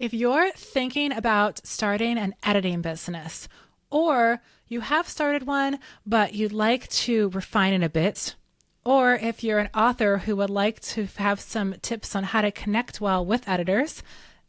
If you're thinking about starting an editing business, or you have started one, but you'd like to refine it a bit, or if you're an author who would like to have some tips on how to connect well with editors,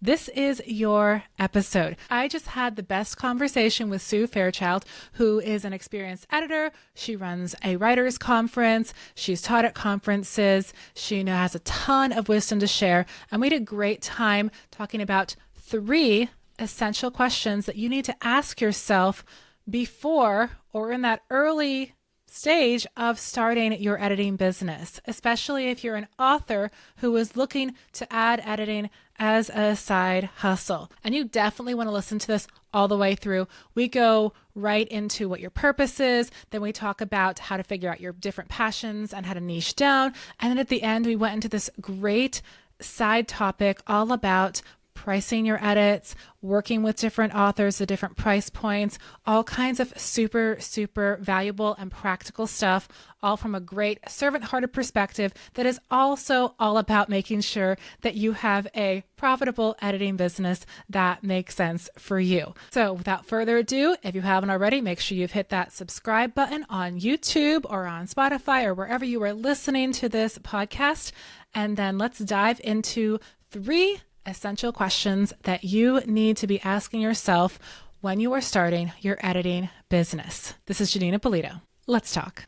this is your episode. I just had the best conversation with Sue Fairchild, who is an experienced editor. She runs a writers conference. She's taught at conferences. She has a ton of wisdom to share. And we had a great time talking about 3 essential questions that you need to ask yourself before or in that early stage of starting your editing business, especially if you're an author who is looking to add editing as a side hustle. And you definitely want to listen to this all the way through. We go right into what your purpose is. Then we talk about how to figure out your different passions and how to niche down. And then at the end, we went into this great side topic all about pricing your edits, working with different authors at different price points, all kinds of super, super valuable and practical stuff, all from a great servant-hearted perspective that is also all about making sure that you have a profitable editing business that makes sense for you. So without further ado, if you haven't already, make sure you've hit that subscribe button on YouTube or on Spotify or wherever you are listening to this podcast. And then let's dive into 3 essential questions that you need to be asking yourself when you are starting your editing business. This is Janeen Ippolito. Let's talk.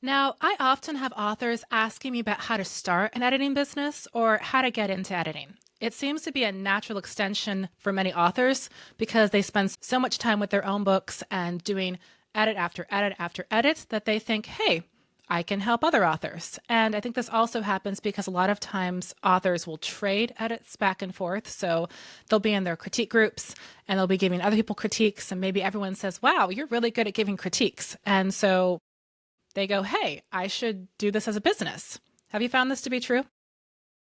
Now, I often have authors asking me about how to start an editing business or how to get into editing. It seems to be a natural extension for many authors because they spend so much time with their own books and doing edit after edit after edit that they think, hey, I can help other authors. And I think this also happens because a lot of times authors will trade edits back and forth. So they'll be in their critique groups and they'll be giving other people critiques. And maybe everyone says, wow, you're really good at giving critiques. And so they go, hey, I should do this as a business. Have you found this to be true?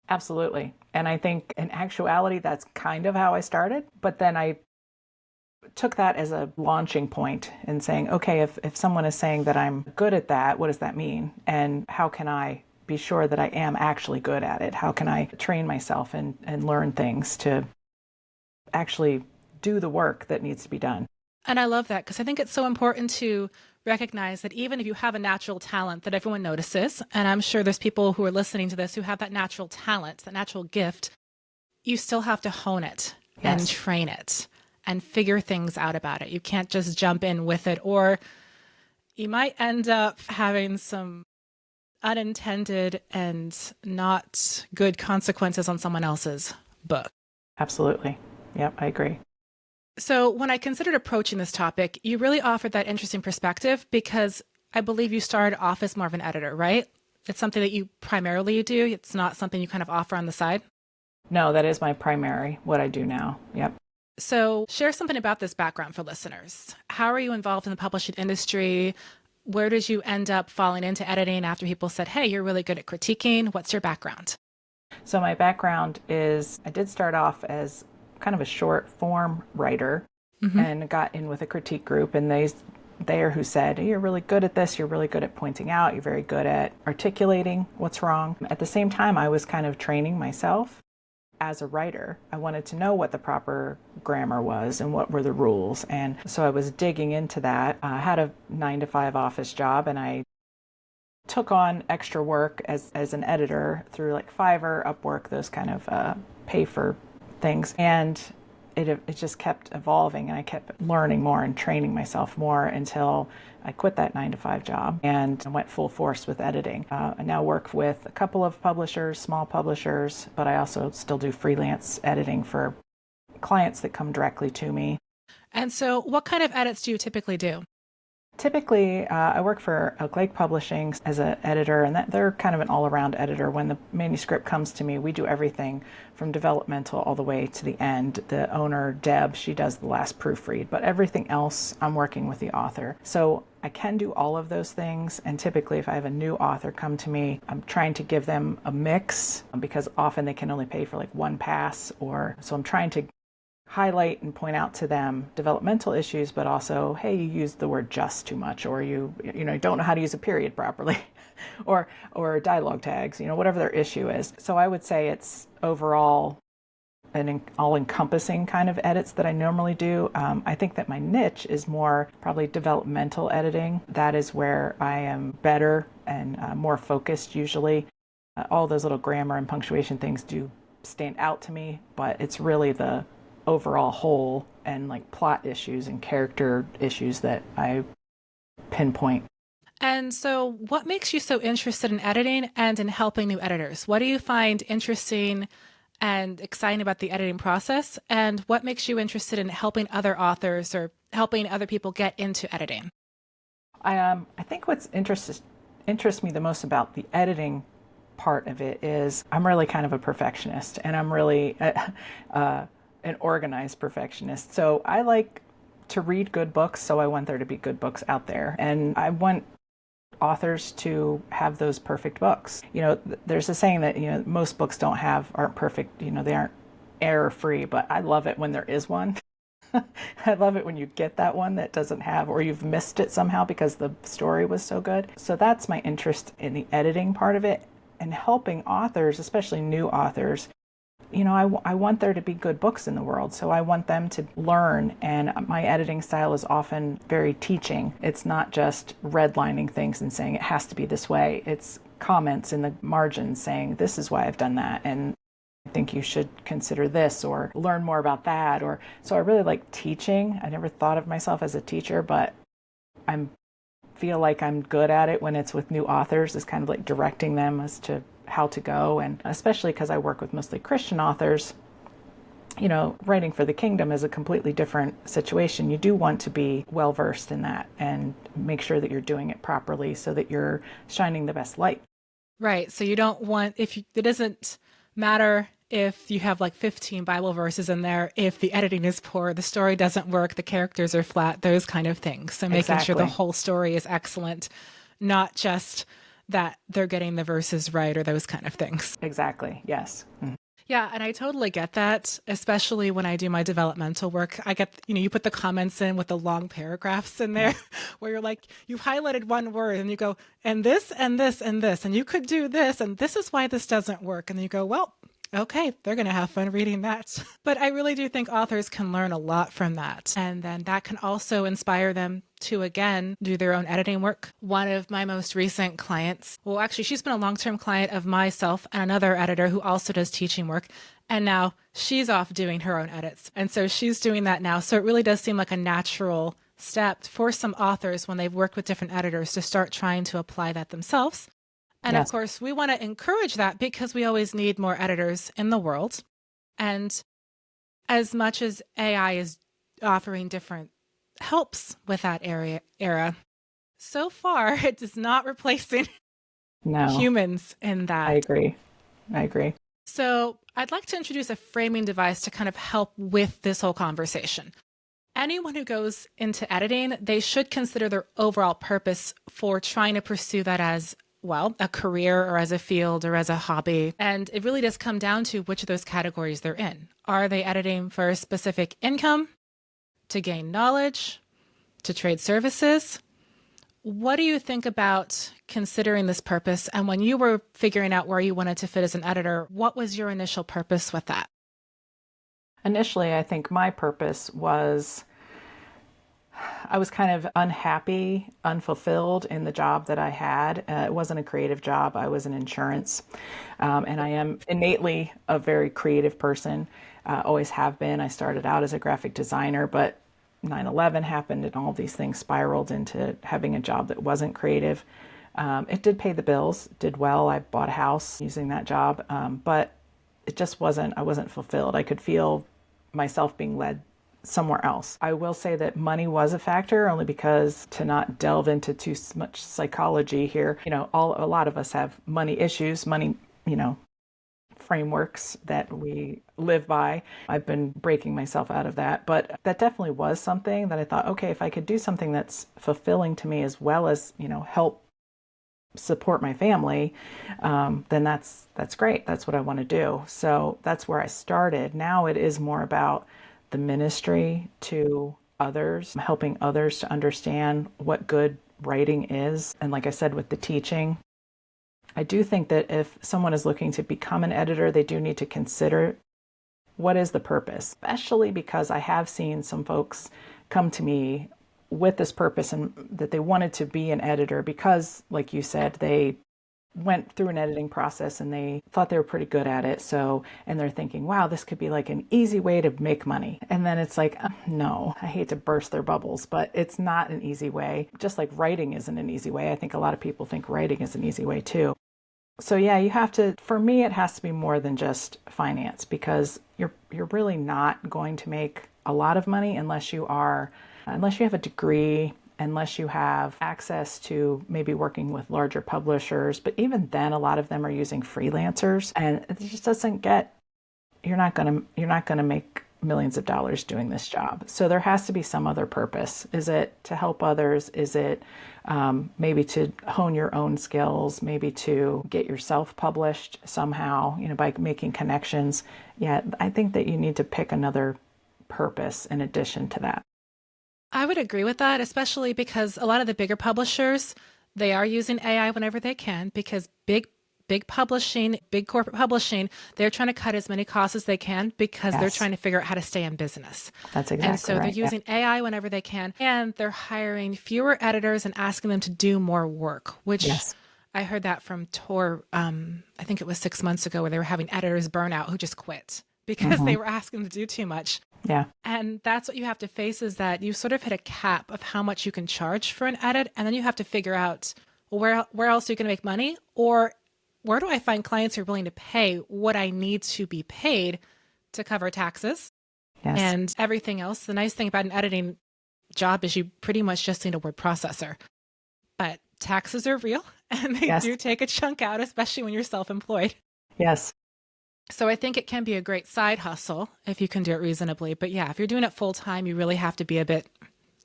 Absolutely. And I think in actuality, that's kind of how I started. But then I took that as a launching point and saying, okay, if someone is saying that I'm good at that, what does that mean? And how can I be sure that I am actually good at it? How can I train myself and learn things to actually do the work that needs to be done? And I love that because I think it's so important to recognize that even if you have a natural talent that everyone notices, and I'm sure there's people who are listening to this who have that natural talent, that natural gift, you still have to hone it and train it and figure things out about it. You can't just jump in with it, or you might end up having some unintended and not good consequences on someone else's book. Absolutely. Yep, I agree. So when I considered approaching this topic, you really offered that interesting perspective because I believe you started off as more of an editor, right? It's something that you primarily do. It's not something you kind of offer on the side. No, that is my primary, what I do now. Yep. So share something about this background for listeners. How are you involved in the publishing industry? Where did you end up falling into editing after people said, hey, you're really good at critiquing? What's your background? So my background is I did start off as kind of a short form writer and got in with a critique group, and they are who said, hey, you're really good at this, you're really good at pointing out, you're very good at articulating what's wrong. At the same time, I was kind of training myself as a writer. I wanted to know what the proper grammar was and what were the rules. And so I was digging into that. I had a 9-to-5 office job, and I took on extra work as an editor through like Fiverr, Upwork, those kind of pay for things. And it just kept evolving, and I kept learning more and training myself more until I quit that 9-to-5 job and went full force with editing. I now work with a couple of publishers, small publishers, but I also still do freelance editing for clients that come directly to me. And so what kind of edits do you typically do? Typically, I work for Oak Lake Publishing as an editor, and they're kind of an all-around editor. When the manuscript comes to me, we do everything from developmental all the way to the end. The owner, Deb, she does the last proofread, but everything else, I'm working with the author. So I can do all of those things, and typically if I have a new author come to me, I'm trying to give them a mix because often they can only pay for like one pass, so I'm trying to highlight and point out to them developmental issues, but also, hey, you used the word just too much, or you don't know how to use a period properly, or dialogue tags, whatever their issue is. So I would say it's overall an all-encompassing kind of edits that I normally do. I think that my niche is more probably developmental editing. That is where I am better and more focused usually. All those little grammar and punctuation things do stand out to me, but it's really the overall whole and like plot issues and character issues that I pinpoint. And so, what makes you so interested in editing and in helping new editors? What do you find interesting and exciting about the editing process? And what makes you interested in helping other authors or helping other people get into editing? I think what's interests me the most about the editing part of it is I'm really kind of a perfectionist, and I'm really an organized perfectionist. So I like to read good books, so I want there to be good books out there. And I want authors to have those perfect books. There's a saying that, most books aren't perfect, they aren't error free, but I love it when there is one. I love it when you get that one that doesn't have, or you've missed it somehow because the story was so good. So that's my interest in the editing part of it, and helping authors, especially new authors. I want there to be good books in the world, so I want them to learn, and my editing style is often very teaching. It's not just redlining things and saying it has to be this way. It's comments in the margins saying this is why I've done that, and I think you should consider this or learn more about that. Or so I really like teaching. I never thought of myself as a teacher, but I feel like I'm good at it when it's with new authors, is kind of like directing them as to how to go. And especially because I work with mostly Christian authors, writing for the kingdom is a completely different situation. You do want to be well versed in that and make sure that you're doing it properly so that you're shining the best light. Right. So you don't want, it doesn't matter if you have like 15 Bible verses in there, if the editing is poor, the story doesn't work, the characters are flat, those kind of things. So making sure the whole story is excellent, not just that they're getting the verses right or those kind of things. Exactly. Yes. Mm-hmm. Yeah, and I totally get that, especially when I do my developmental work. I get, you put the comments in with the long paragraphs in there where you're like, you've highlighted one word and you go, and this, and this, and this, and you could do this, and this is why this doesn't work. And you go, well, okay, they're going to have fun reading that. But I really do think authors can learn a lot from that. And then that can also inspire them to, again, do their own editing work. One of my most recent clients, well, actually, she's been a long-term client of myself and another editor who also does teaching work. And now she's off doing her own edits. And so she's doing that now. So it really does seem like a natural step for some authors when they've worked with different editors to start trying to apply that themselves. And yes. Of course, we want to encourage that because we always need more editors in the world. And as much as AI is offering different helps with that era, so far it is not replacing humans in that. I agree. So I'd like to introduce a framing device to kind of help with this whole conversation. Anyone who goes into editing, they should consider their overall purpose for trying to pursue that as a career or as a field or as a hobby. And it really does come down to which of those categories they're in. Are they editing for a specific income, to gain knowledge, to trade services? What do you think about considering this purpose? And when you were figuring out where you wanted to fit as an editor, what was your initial purpose with that? Initially, I think my purpose was I was kind of unhappy, unfulfilled in the job that I had. It wasn't a creative job. I was in insurance. And I am innately a very creative person, always have been. I started out as a graphic designer, but 9/11 happened and all these things spiraled into having a job that wasn't creative. It did pay the bills, did well. I bought a house using that job, but it just I wasn't fulfilled. I could feel myself being led somewhere else. I will say that money was a factor, only because, to not delve into too much psychology here, a lot of us have money issues, money, frameworks that we live by. I've been breaking myself out of that, but that definitely was something that I thought, okay, if I could do something that's fulfilling to me as well as, help support my family, then that's great. That's what I want to do. So that's where I started. Now it is more about the ministry to others, helping others to understand what good writing is. And like I said, with the teaching, I do think that if someone is looking to become an editor, they do need to consider what is the purpose, especially because I have seen some folks come to me with this purpose and that they wanted to be an editor because, like you said, they went through an editing process and they thought they were pretty good at it. So, and they're thinking, wow, this could be like an easy way to make money. And then it's like, no, I hate to burst their bubbles, but it's not an easy way. Just like writing isn't an easy way. I think a lot of people think writing is an easy way too. So yeah, you have to, for me, it has to be more than just finance because you're really not going to make a lot of money unless you have a degree, unless you have access to maybe working with larger publishers. But even then, a lot of them are using freelancers, and it just doesn't get. You're not gonna make millions of dollars doing this job. So there has to be some other purpose. Is it to help others? Is it maybe to hone your own skills? Maybe to get yourself published somehow? By making connections. Yeah, I think that you need to pick another purpose in addition to that. I would agree with that, especially because a lot of the bigger publishers, they are using AI whenever they can because big publishing, big corporate publishing, they're trying to cut as many costs as they can because they're Yes, trying to figure out how to stay in business. that's And exactly so they're right. Yeah. using AI whenever they can, and they're hiring fewer editors and asking them to do more work, which Yes. I heard that from Tor, I think it was 6 months ago, where they were having editors burn out who just quit because Hmm. they were asking them to do too much. Yeah. And that's what you have to face, is that you sort of hit a cap of how much you can charge for an edit. And then you have to figure out, well, where else are you going to make money? Or where do I find clients who are willing to pay what I need to be paid to cover taxes Yes. and everything else? The nice thing about an editing job is you pretty much just need a word processor. But taxes are real and they Yes. do take a chunk out, especially when you're self-employed. Yes. So I think it can be a great side hustle if you can do it reasonably. But yeah, if you're doing it full time, you really have to be a bit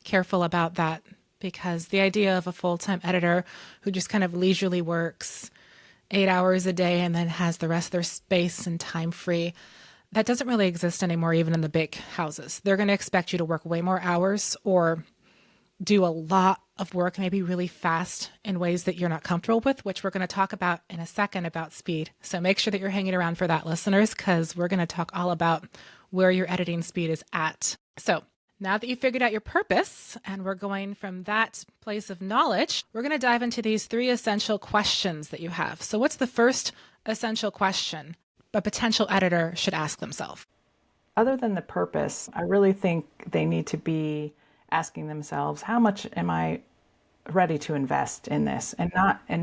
careful about that, because the idea of a full-time editor who just kind of leisurely works 8 hours a day and then has the rest of their space and time free, that doesn't really exist anymore, even in the big houses. They're going to expect you to work way more hours or do a lot of work, maybe really fast in ways that you're not comfortable with, which we're going to talk about in a second about speed. So make sure that you're hanging around for that, listeners, because we're going to talk all about where your editing speed is at. So now that you've figured out your purpose and we're going from that place of knowledge, we're going to dive into these 3 essential questions that you have. So what's the first essential question a potential editor should ask themselves? Other than the purpose, I really think they need to be asking themselves, how much am I ready to invest in this? And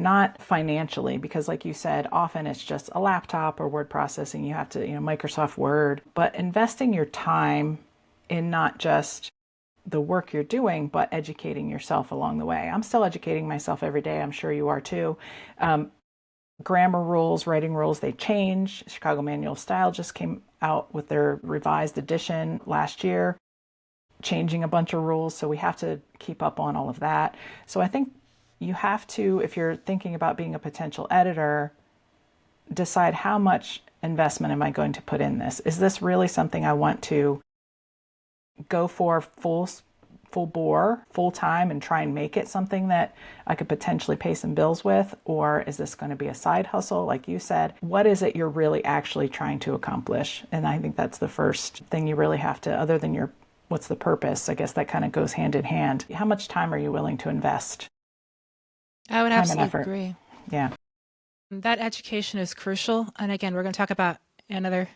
not financially, because like you said, often it's just a laptop or word processing. You have to, Microsoft Word, but investing your time in not just the work you're doing, but educating yourself along the way. I'm still educating myself every day. I'm sure you are too. Grammar rules, writing rules, they change. Chicago Manual of Style just came out with their revised edition last year, changing a bunch of rules. So we have to keep up on all of that. So I think you have to, if you're thinking about being a potential editor, decide how much investment am I going to put in this? Is this really something I want to go for full bore, full time, and try and make it something that I could potentially pay some bills with? Or is this going to be a side hustle? Like you said, what is it you're really actually trying to accomplish? And I think that's the first thing you really have to, other than what's the purpose? I guess that kind of goes hand in hand. How much time are you willing to invest? I would Time and absolutely effort. agree. Yeah. That education is crucial. And again, we're going to talk about another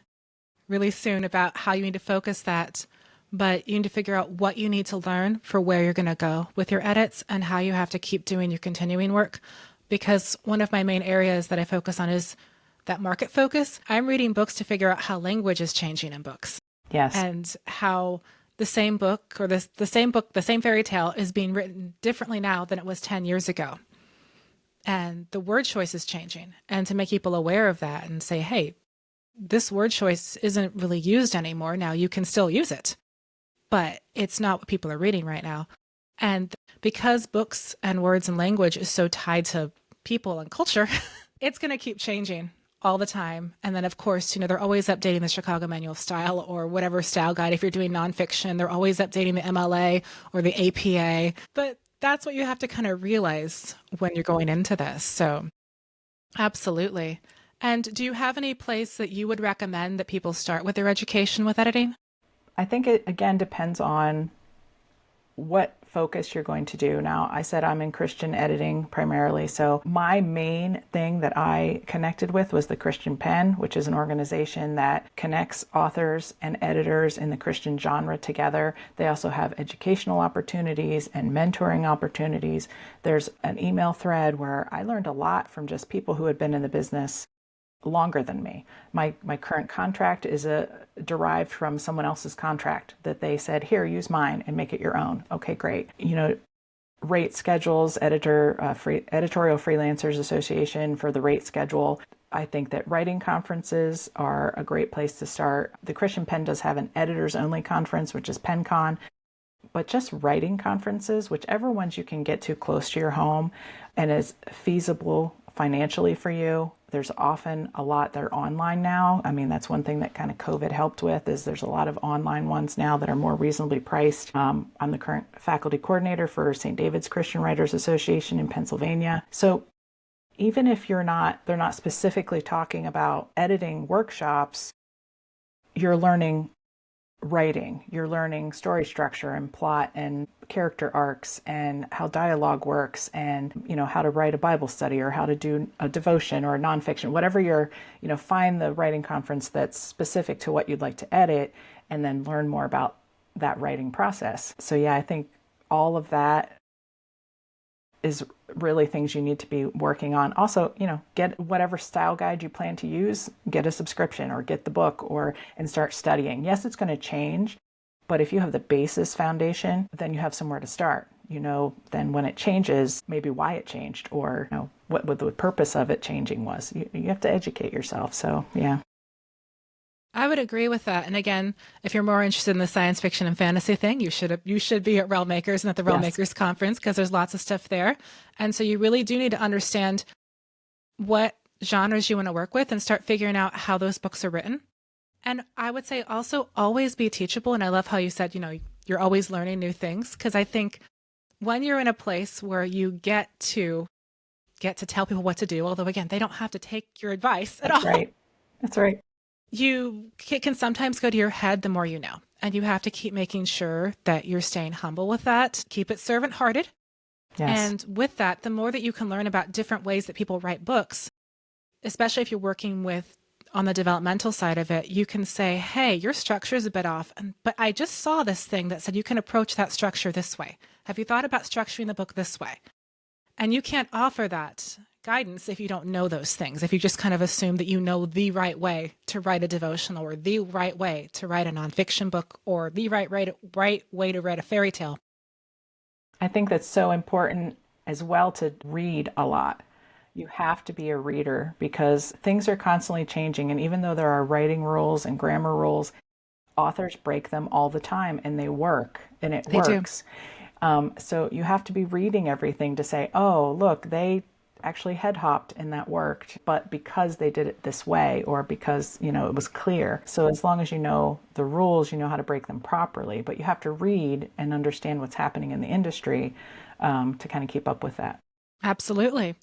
really soon about how you need to focus that. But you need to figure out what you need to learn for where you're going to go with your edits and how you have to keep doing your continuing work. Because one of my main areas that I focus on is that market focus. I'm reading books to figure out how language is changing in books Yes. and how the same book or the same fairy tale is being written differently now than it was 10 years ago. And the word choice is changing. And to make people aware of that and say, hey, this word choice isn't really used anymore. Now you can still use it, but it's not what people are reading right now. And because books and words and language is so tied to people and culture, it's going to keep changing all the time. And then, of course, they're always updating the Chicago Manual of Style or whatever style guide. If you're doing nonfiction, they're always updating the MLA or the APA. But that's what you have to kind of realize when you're going into this. So, absolutely. And do you have any place that you would recommend that people start with their education with editing? I think it again depends on what focus you're going to do. Now, I said I'm in Christian editing primarily, so my main thing that I connected with was the Christian Pen, which is an organization that connects authors and editors in the Christian genre together. They also have educational opportunities and mentoring opportunities. There's an email thread where I learned a lot from just people who had been in the business longer than me. My current contract is derived from someone else's contract that they said, here, use mine and make it your own. Okay, great. Rate schedules, Editorial Freelancers Association for the rate schedule. I think that writing conferences are a great place to start. The Christian Pen does have an editors only conference, which is PenCon. But just writing conferences, whichever ones you can get to close to your home and is feasible financially for you. There's often a lot that are online now. I mean, that's one thing that kind of COVID helped with is there's a lot of online ones now that are more reasonably priced. I'm the current faculty coordinator for St. David's Christian Writers Association in Pennsylvania. So even if they're not specifically talking about editing workshops, you're learning writing, you're learning story structure and plot and character arcs and how dialogue works and how to write a Bible study or how to do a devotion or a nonfiction, whatever find the writing conference that's specific to what you'd like to edit and then learn more about that writing process. So yeah, I think all of that is really things you need to be working on. Also, get whatever style guide you plan to use, get a subscription or get the book and start studying. Yes, it's going to change, but if you have the basis foundation, then you have somewhere to start. Then when it changes, maybe why it changed or what the purpose of it changing was. You have to educate yourself. So, yeah. I would agree with that. And again, if you're more interested in the science fiction and fantasy thing, you should be at Realm Makers and at the Realm Makers conference because there's lots of stuff there. And so you really do need to understand what genres you want to work with and start figuring out how those books are written. And I would say also always be teachable. And I love how you said, you're always learning new things because I think when you're in a place where you get to tell people what to do, although again, they don't have to take your advice at all. That's right. It can sometimes go to your head the more you know, and you have to keep making sure that you're staying humble with that. Keep it servant-hearted. Yes. And with that, the more that you can learn about different ways that people write books, especially if you're working on the developmental side of it, you can say, hey, your structure is a bit off, but I just saw this thing that said you can approach that structure this way. Have you thought about structuring the book this way? And you can't offer that guidance if you don't know those things, if you just kind of assume that you know the right way to write a devotional or the right way to write a nonfiction book or the right way to write a fairy tale. I think that's so important as well to read a lot. You have to be a reader because things are constantly changing. And even though there are writing rules and grammar rules, authors break them all the time and they work and it works. So you have to be reading everything to say, oh, look, they actually head hopped and that worked, but because they did it this way or because, it was clear. So as long as you know the rules, you know how to break them properly, but you have to read and understand what's happening in the industry to kind of keep up with that. Absolutely.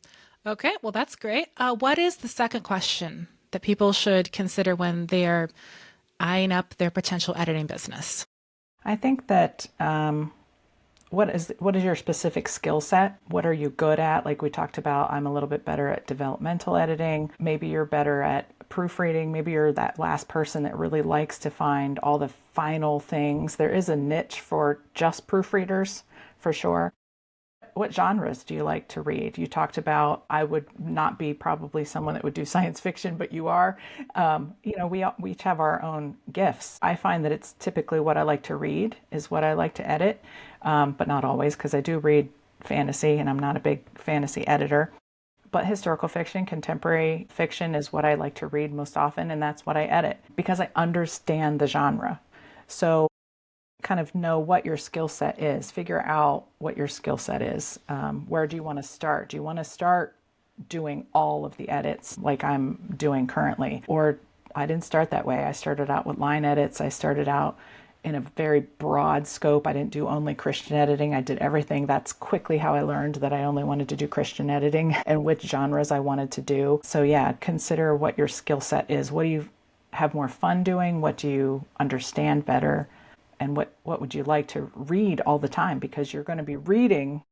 Okay, well, that's great. What is the second question that people should consider when they're eyeing up their potential editing business? I think that what is your specific skill set? What are you good at? Like we talked about, I'm a little bit better at developmental editing. Maybe you're better at proofreading. Maybe you're that last person that really likes to find all the final things. There is a niche for just proofreaders, for sure. What genres do you like to read? You talked about I would not be probably someone that would do science fiction, but you are. We each have our own gifts. I find that it's typically what I like to read is what I like to edit, but not always because I do read fantasy and I'm not a big fantasy editor. But historical fiction, contemporary fiction is what I like to read most often, and that's what I edit because I understand the genre. So kind of know what your skill set is, figure out what your skill set is. Where do you want to start? Do you want to start doing all of the edits like I'm doing currently. Or I didn't start that way. I started out with line edits. I started out in a very broad scope. I didn't do only Christian editing. I did everything. That's quickly how I learned that I only wanted to do Christian editing and which genres I wanted to do. So yeah, consider what your skill set is. What do you have more fun doing? What do you understand better? And what would you like to read all the time? Because you're going to be reading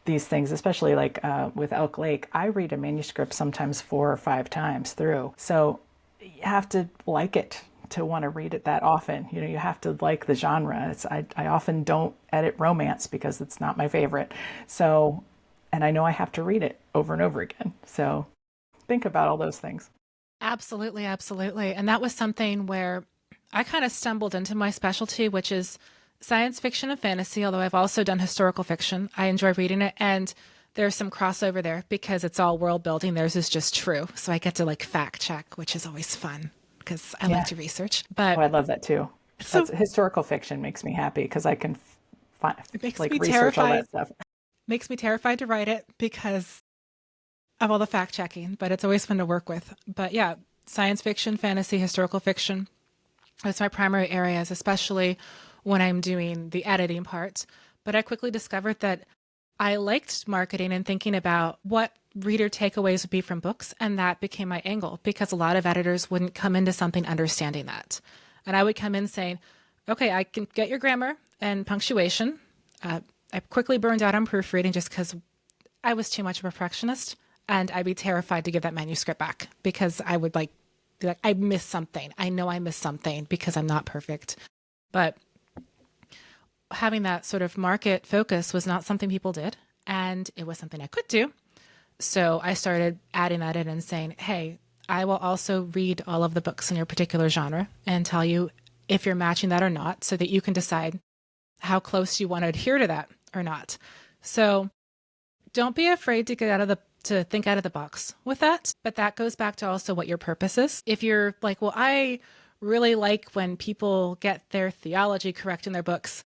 these things, especially like with Elk Lake, I read a manuscript sometimes 4 or 5 times through. So you have to like it to want to read it that often. You know, you have to like the genre. I often don't edit romance because it's not my favorite. So, and I know I have to read it over and over again. So think about all those things. Absolutely, absolutely. And that was something where I kind of stumbled into my specialty, which is science fiction and fantasy, although I've also done historical fiction. I enjoy reading it. And there's some crossover there because it's all world building. Theirs is just true. So I get to like fact check, which is always fun because I like to research. But Oh, I love that too. so That's historical fiction makes me happy because I can it makes like me research all terrified. that stuff. Makes me terrified to write it because of all the fact checking, but it's always fun to work with. But yeah, science fiction, fantasy, historical fiction. That's my primary areas, especially when I'm doing the editing part. But I quickly discovered that I liked marketing and thinking about what reader takeaways would be from books. And that became my angle because a lot of editors wouldn't come into something understanding that. And I would come in saying, okay, I can get your grammar and punctuation. I quickly burned out on proofreading just because I was too much of a perfectionist. And I'd be terrified to give that manuscript back because I would be like, I missed something. I know I missed something because I'm not perfect. But having that sort of market focus was not something people did. And it was something I could do. So I started adding that in and saying, hey, I will also read all of the books in your particular genre and tell you if you're matching that or not so that you can decide how close you want to adhere to that or not. So don't be afraid to think out of the box with that. But that goes back to also what your purpose is. If you're like, well, I really like when people get their theology correct in their books,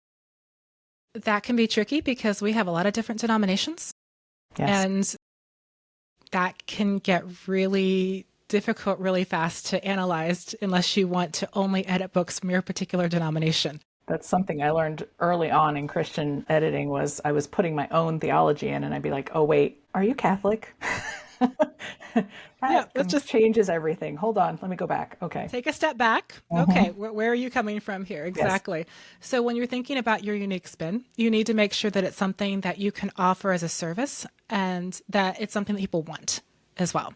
that can be tricky because we have a lot of different denominations. Yes. And that can get really difficult really fast to analyze unless you want to only edit books from your particular denomination. That's something I learned early on in Christian editing was I was putting my own theology in and I'd be like, oh, wait, are you Catholic? Yeah, That let's just changes everything. Hold on, let me go back. Okay. take a step back. Okay, where are you coming from here? Exactly. So when you're thinking about your unique spin, you need to make sure that it's something that you can offer as a service and that it's something that people want as well.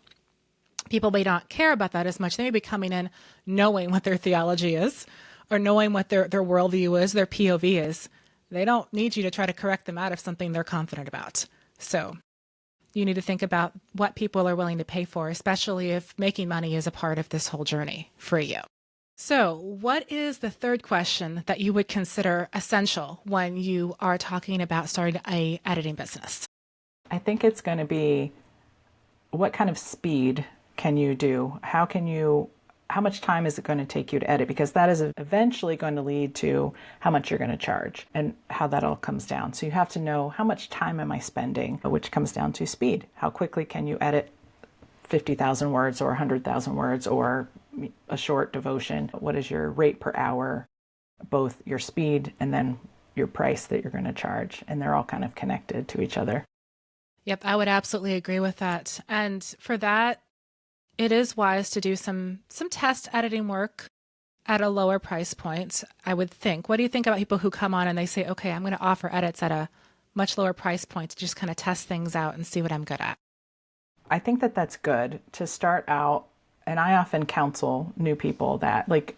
People may not care about that as much. They may be coming in knowing what their theology is or knowing what their worldview is, their POV is. They don't need you to try to correct them out of something they're confident about. So you need to think about what people are willing to pay for, especially if making money is a part of this whole journey for you. So what is the third question that you would consider essential when you are talking about starting a editing business? I think it's going to be what kind of speed can you do? How much time is it going to take you to edit? Because that is eventually going to lead to how much you're going to charge and how that all comes down. So you have to know how much time am I spending, which comes down to speed. How quickly can you edit 50,000 words or 100,000 words or a short devotion? What is your rate per hour, both your speed and then your price that you're going to charge? And they're all kind of connected to each other. Yep, I would absolutely agree with that. And for that, it is wise to do some test editing work at a lower price point, I would think. What do you think about people who come on and they say, okay, I'm going to offer edits at a much lower price point to just kind of test things out and see what I'm good at? I think that that's good to start out. And I often counsel new people that, like,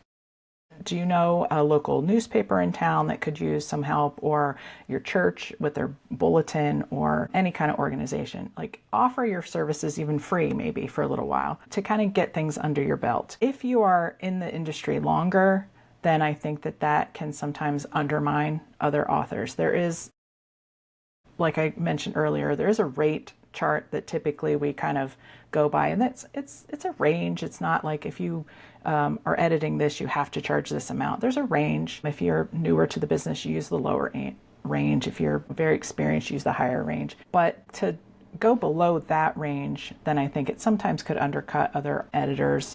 do you know a local newspaper in town that could use some help, or your church with their bulletin, or any kind of organization? Like, offer your services even free, maybe for a little while, to kind of get things under your belt. If you are in the industry longer, then I think that that can sometimes undermine other authors. There is, like I mentioned earlier, there is a rate chart that typically we kind of go by, and it's a range. It's not like if you are editing this, you have to charge this amount. There's a range. If you're newer to the business, you use the lower range. If you're very experienced, use the higher range. But to go below that range, then I think it sometimes could undercut other editors,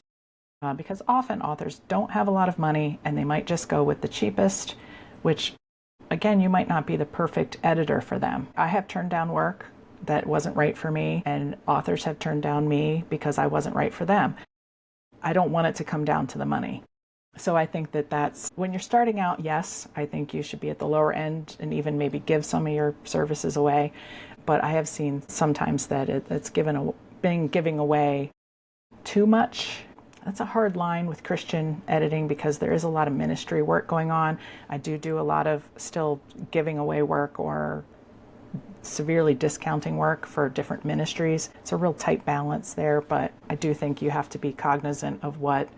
because often authors don't have a lot of money and they might just go with the cheapest, which again, you might not be the perfect editor for them. I have turned down work that wasn't right for me, and authors have turned down me because I wasn't right for them. I don't want it to come down to the money. So I think that that's when you're starting out, yes, I think you should be at the lower end and even maybe give some of your services away. But I have seen sometimes that it's giving away too much. That's a hard line with Christian editing because there is a lot of ministry work going on. I do a lot of still giving away work or severely discounting work for different ministries. It's a real tight balance there, but I do think you have to be cognizant of what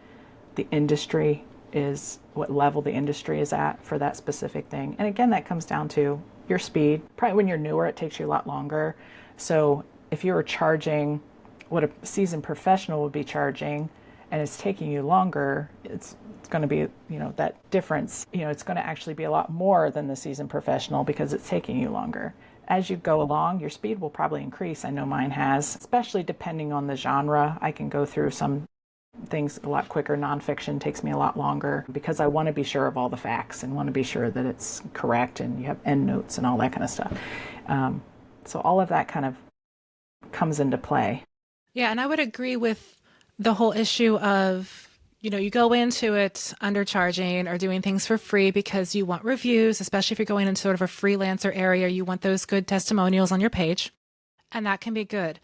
the industry is, what level the industry is at for that specific thing. And again, that comes down to your speed. Probably when you're newer, it takes you a lot longer. So if you were charging what a seasoned professional would be charging and it's taking you longer, it's going to be, that difference, it's going to actually be a lot more than the seasoned professional because it's taking you longer. As you go along, your speed will probably increase. I know mine has, especially depending on the genre. I can go through some things a lot quicker. Nonfiction takes me a lot longer because I want to be sure of all the facts and want to be sure that it's correct and you have endnotes and all that kind of stuff. So all of that kind of comes into play. Yeah, and I would agree with the whole issue of, you go into it undercharging or doing things for free because you want reviews, especially if you're going into sort of a freelancer area, you want those good testimonials on your page, and that can be good.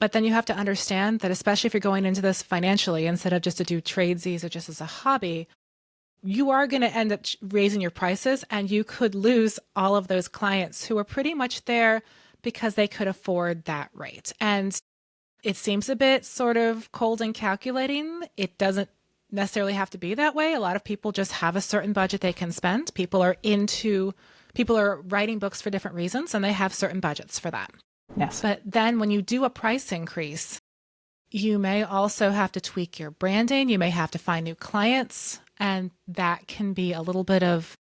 But then you have to understand that, especially if you're going into this financially, instead of just to do tradesies or just as a hobby, you are going to end up raising your prices, and you could lose all of those clients who are pretty much there because they could afford that rate. And it seems a bit sort of cold and calculating. It doesn't necessarily have to be that way. A lot of people just have a certain budget they can spend. People are writing books for different reasons, and they have certain budgets for that. Yes. But then when you do a price increase, you may also have to tweak your branding. You may have to find new clients, and that can be a little bit of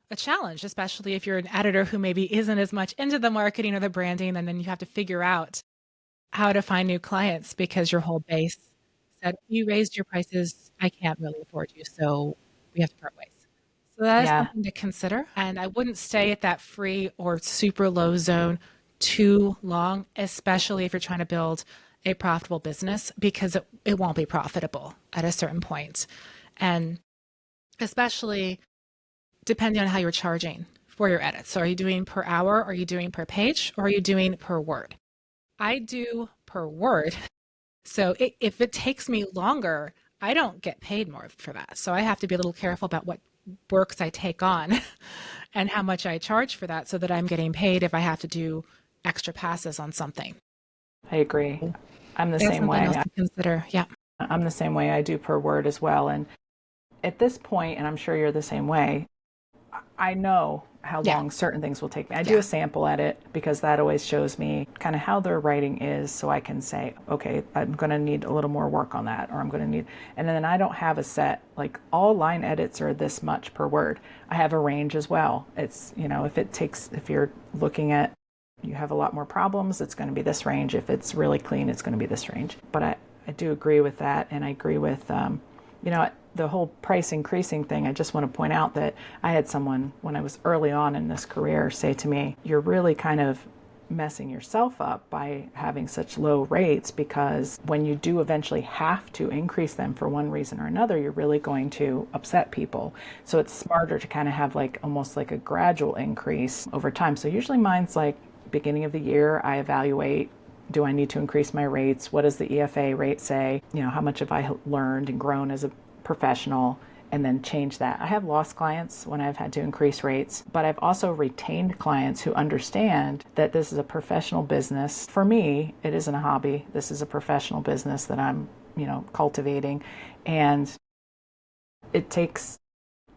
a challenge, especially if you're an editor who maybe isn't as much into the marketing or the branding, and then you have to figure out how to find new clients because your whole base said, you raised your prices, I can't really afford you, so we have to part ways. So that is something to consider. And I wouldn't stay at that free or super low zone too long, especially if you're trying to build a profitable business, because it won't be profitable at a certain point. And especially depending on how you're charging for your edits. So are you doing per hour? Are you doing per page? Or are you doing per word? I do per word. So if it takes me longer, I don't get paid more for that. So I have to be a little careful about what works I take on and how much I charge for that so that I'm getting paid if I have to do extra passes on something. I agree. I'm the That's same way. something else to consider. Yeah. I'm the same way. I do per word as well. And at this point, and I'm sure you're the same way, I know how long certain things will take me. I do a sample edit because that always shows me kind of how their writing is, so I can say, okay, I'm going to need a little more work on that, or I'm going to need, and then I don't have a set, like all line edits are this much per word. I have a range as well. It's, if you're looking at, you have a lot more problems, it's going to be this range. If it's really clean, it's going to be this range. But I do agree with that, and I agree with, the whole price increasing thing. I just want to point out that I had someone when I was early on in this career say to me, you're really kind of messing yourself up by having such low rates, because when you do eventually have to increase them for one reason or another, you're really going to upset people. So it's smarter to kind of have almost like a gradual increase over time. So usually mine's like beginning of the year, I evaluate, do I need to increase my rates? What does the EFA rate say? How much have I learned and grown as a professional, and then change that. I have lost clients when I've had to increase rates, but I've also retained clients who understand that this is a professional business. For me, it isn't a hobby. This is a professional business that I'm, cultivating, and it takes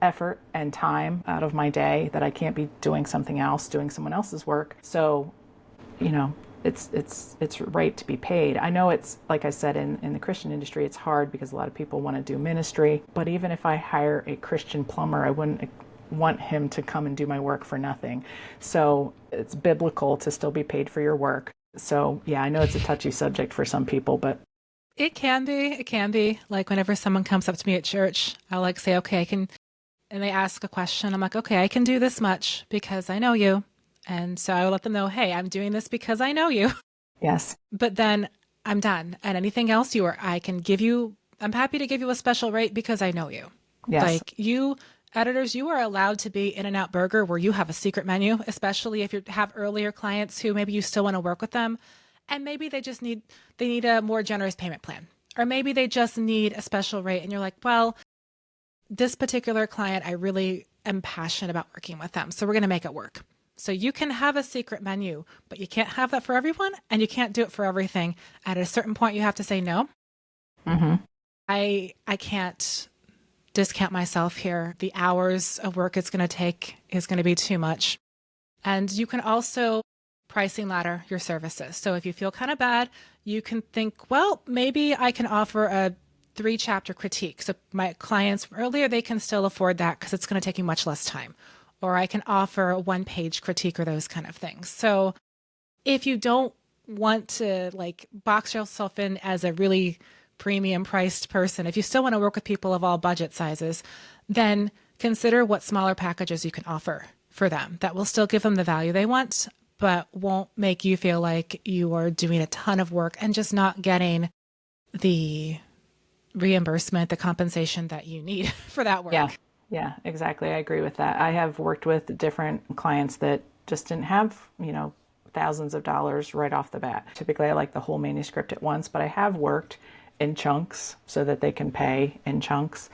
effort and time out of my day that I can't be doing something else, doing someone else's work. So, it's right to be paid. I know it's, like I said, in the Christian industry, it's hard because a lot of people want to do ministry. But even if I hire a Christian plumber, I wouldn't want him to come and do my work for nothing. So it's biblical to still be paid for your work. So yeah, I know it's a touchy subject for some people, but It can be. It can be. Like whenever someone comes up to me at church, I'll like say, okay, I can, and they ask a question. I'm like, okay, I can do this much because I know you. And so I will let them know, hey, I'm doing this because I know you. yes, But then I'm done. And anything else I can give you, I'm happy to give you a special rate because I know you. yes, Like you editors, you are allowed to be In-N-Out Burger where you have a secret menu, especially if you have earlier clients who maybe you still want to work with them. And maybe they need a more generous payment plan. Or maybe they just need a special rate. And you're like, well, this particular client, I really am passionate about working with them. So we're going to make it work. So you can have a secret menu, but you can't have that for everyone and you can't do it for everything. At a certain point, you have to say no. mm-hmm. I can't discount myself here. The hours of work it's going to take is going to be too much. And you can also pricing ladder your services. So if you feel kind of bad, you can think, well, maybe I can offer a 3-chapter critique. So my clients from earlier, they can still afford that because it's going to take you much less time. Or I can offer a 1-page critique or those kind of things. So if you don't want to like box yourself in as a really premium priced person, if you still want to work with people of all budget sizes, then consider what smaller packages you can offer for them that will still give them the value they want, but won't make you feel like you are doing a ton of work and just not getting the reimbursement, the compensation that you need for that work. Yeah, yeah, exactly. I agree with that. I have worked with different clients that just didn't have, thousands of dollars right off the bat. Typically, I like the whole manuscript at once, but I have worked in chunks so that they can pay in chunks.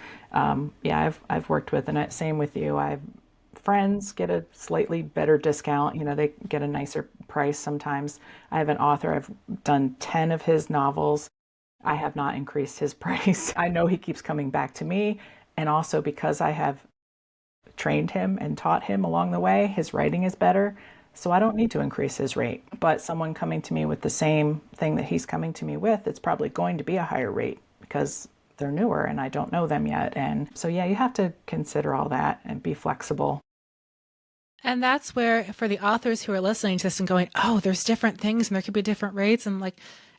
Yeah, I've worked with, and same with you. I've friends get a slightly better discount. They get a nicer price sometimes. I have an author. I've done 10 of his novels. I have not increased his price. I know he keeps coming back to me. And also because I have trained him and taught him along the way, his writing is better. So I don't need to increase his rate. But someone coming to me with the same thing that he's coming to me with, it's probably going to be a higher rate because they're newer and I don't know them yet. And so, yeah, you have to consider all that and be flexible. And that's where, for the authors who are listening to this and going, "Oh, there's different things, and there could be different rates," and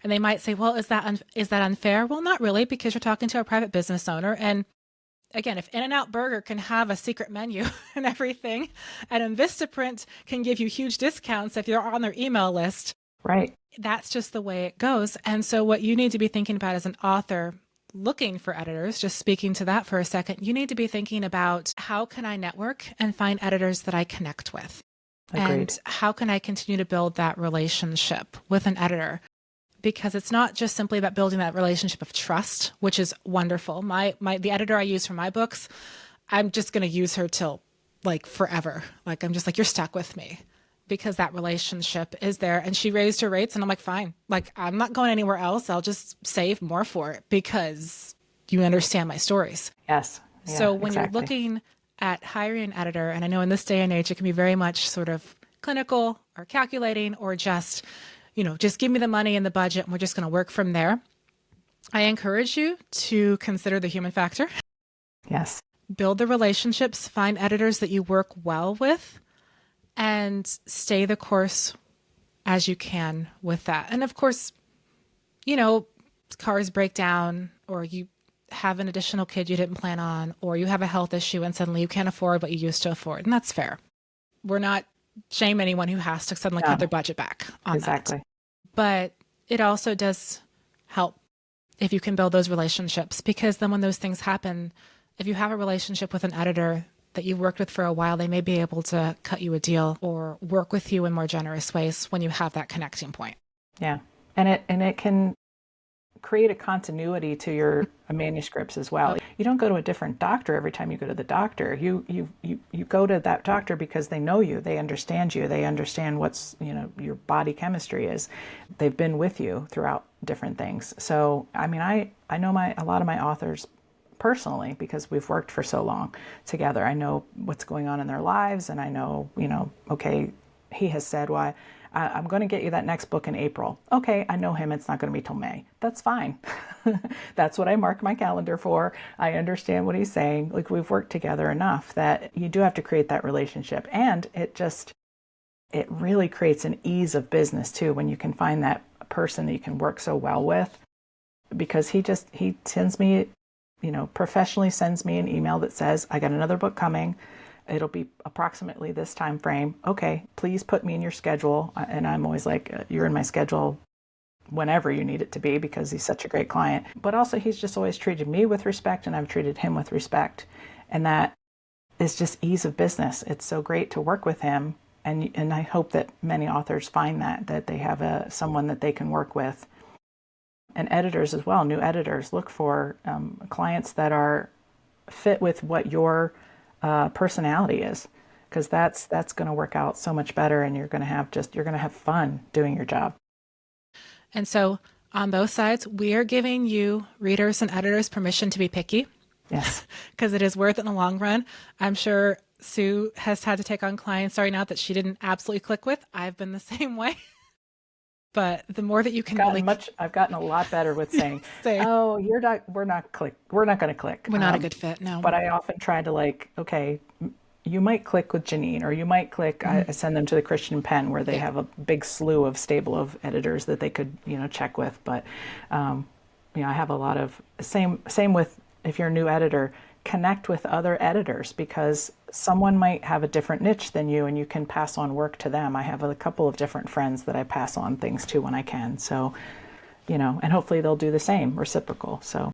they might say, "Well, is that unfair?" Well, not really, because you're talking to a private business owner. And again, if In-N-Out Burger can have a secret menu and everything, and Vistaprint can give you huge discounts if you're on their email list, Right. that's just the way it goes. And so, what you need to be thinking about as an author looking for editors, just speaking to that for a second, you need to be thinking about how can I network and find editors that I connect with? Agreed. And how can I continue to build that relationship with an editor? Because it's not just simply about building that relationship of trust, which is wonderful. The editor I use for my books, I'm just going to use her till like forever. Like I'm just like, you're stuck with me because that relationship is there. And she raised her rates and I'm like, fine, like I'm not going anywhere else. I'll just save more for it because you understand my stories. Yes. Yeah, So when exactly. you're looking at hiring an editor, and I know in this day and age, it can be very much sort of clinical or calculating or just, just give me the money and the budget and we're just going to work from there. I encourage you to consider the human factor, Yes. build the relationships, find editors that you work well with, and stay the course as you can with that. And of course, cars break down or you have an additional kid you didn't plan on, or you have a health issue and suddenly you can't afford what you used to afford. And that's fair. We're not shame anyone who has to suddenly cut their budget back on Exactly. that. But it also does help if you can build those relationships, because then when those things happen, if you have a relationship with an editor that you've worked with for a while, they may be able to cut you a deal or work with you in more generous ways when you have that connecting point. Yeah. And it can create a continuity to your manuscripts as well. You don't go to a different doctor every time you go to the doctor. You go to that doctor because they know you, they understand what's, your body chemistry is. They've been with you throughout different things. So, I mean, I know a lot of my authors personally because we've worked for so long together. I know what's going on in their lives and I know, okay, he has said, why I'm going to get you that next book in April. Okay, I know him. It's not going to be till May. That's fine. That's what I mark my calendar for. I understand what he's saying. Like we've worked together enough that you do have to create that relationship. And it really creates an ease of business too when you can find that person that you can work so well with, because he sends me, professionally sends me an email that says, I got another book coming. It'll be approximately this time frame. Okay, please put me in your schedule. And I'm always like, you're in my schedule whenever you need it to be, because he's such a great client. But also he's just always treated me with respect, and I've treated him with respect. And that is just ease of business. It's so great to work with him. And I hope that many authors find that they have someone that they can work with. And editors as well, new editors, look for clients that are fit with what your personality is, because that's going to work out so much better, and you're going to have fun doing your job. And so on both sides, we are giving you readers and editors permission to be picky. Yes. Because it is worth it in the long run. I'm sure Sue has had to take on clients starting out that she didn't absolutely click with. I've been the same way. But the more that you can I've gotten a lot better with saying, Same. oh, we're not going to click. We're not a good fit, no. But I often try to okay, you might click with Janeen, or you might click, I send them to the Christian Pen, where they have a big slew of stable of editors that they could, check with. But, I have a lot of, same with, if you're a new editor, connect with other editors, because someone might have a different niche than you, and you can pass on work to them. I have a couple of different friends that I pass on things to when I can. So, and hopefully they'll do the same, reciprocal. So.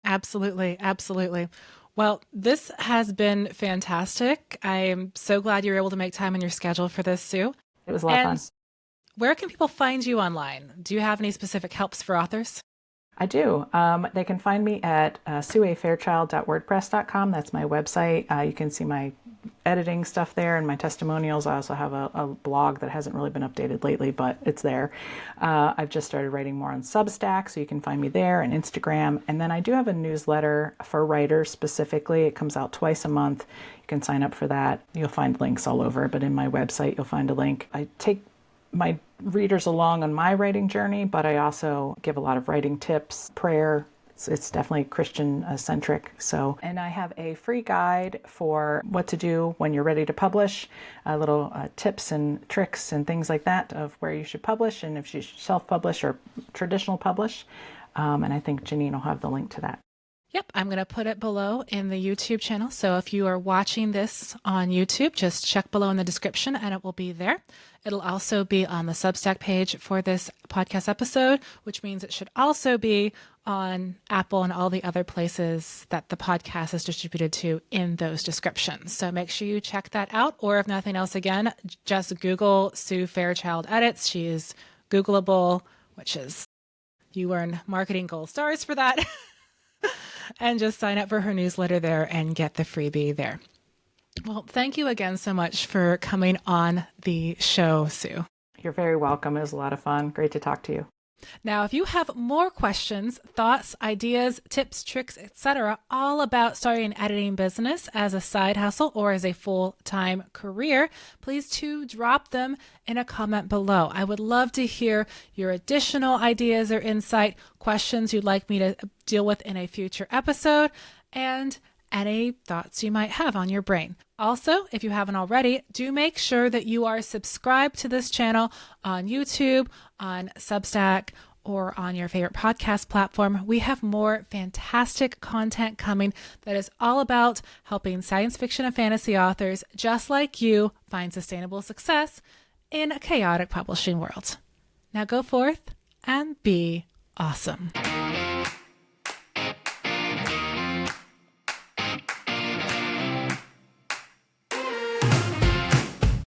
Absolutely. Absolutely. Well, this has been fantastic. I am so glad you were able to make time in your schedule for this, Sue. It was a lot of fun. Where can people find you online? Do you have any specific helps for authors? I do. They can find me at suefairchild.wordpress.com. That's my website. You can see my editing stuff there and my testimonials. I also have a blog that hasn't really been updated lately, but it's there. I've just started writing more on Substack, so you can find me there, and Instagram. And then I do have a newsletter for writers specifically. It comes out twice a month. You can sign up for that. You'll find links all over, but in my website, you'll find a link. I take my readers along on my writing journey, but I also give a lot of writing tips, prayer. It's definitely Christian centric. So, and I have a free guide for what to do when you're ready to publish, little tips and tricks and things like that of where you should publish, and if you should self-publish or traditional publish. And I think Janeen will have the link to that. Yep, I'm going to put it below in the YouTube channel. So if you are watching this on YouTube, just check below in the description and it will be there. It'll also be on the Substack page for this podcast episode, which means it should also be on Apple and all the other places that the podcast is distributed to in those descriptions. So make sure you check that out. Or if nothing else, again, just Google Sue Fairchild Edits. She is Googleable, which is, you earn marketing gold stars for that. And just sign up for her newsletter there and get the freebie there. Well, thank you again so much for coming on the show, Sue. You're very welcome. It was a lot of fun. Great to talk to you. Now, if you have more questions, thoughts, ideas, tips, tricks, etc., all about starting an editing business as a side hustle or as a full-time career, please do drop them in a comment below. I would love to hear your additional ideas or insight, questions you'd like me to deal with in a future episode, and any thoughts you might have on your brain. Also, if you haven't already, do make sure that you are subscribed to this channel on YouTube, on Substack, or on your favorite podcast platform. We have more fantastic content coming that is all about helping science fiction and fantasy authors just like you find sustainable success in a chaotic publishing world. Now go forth and be awesome.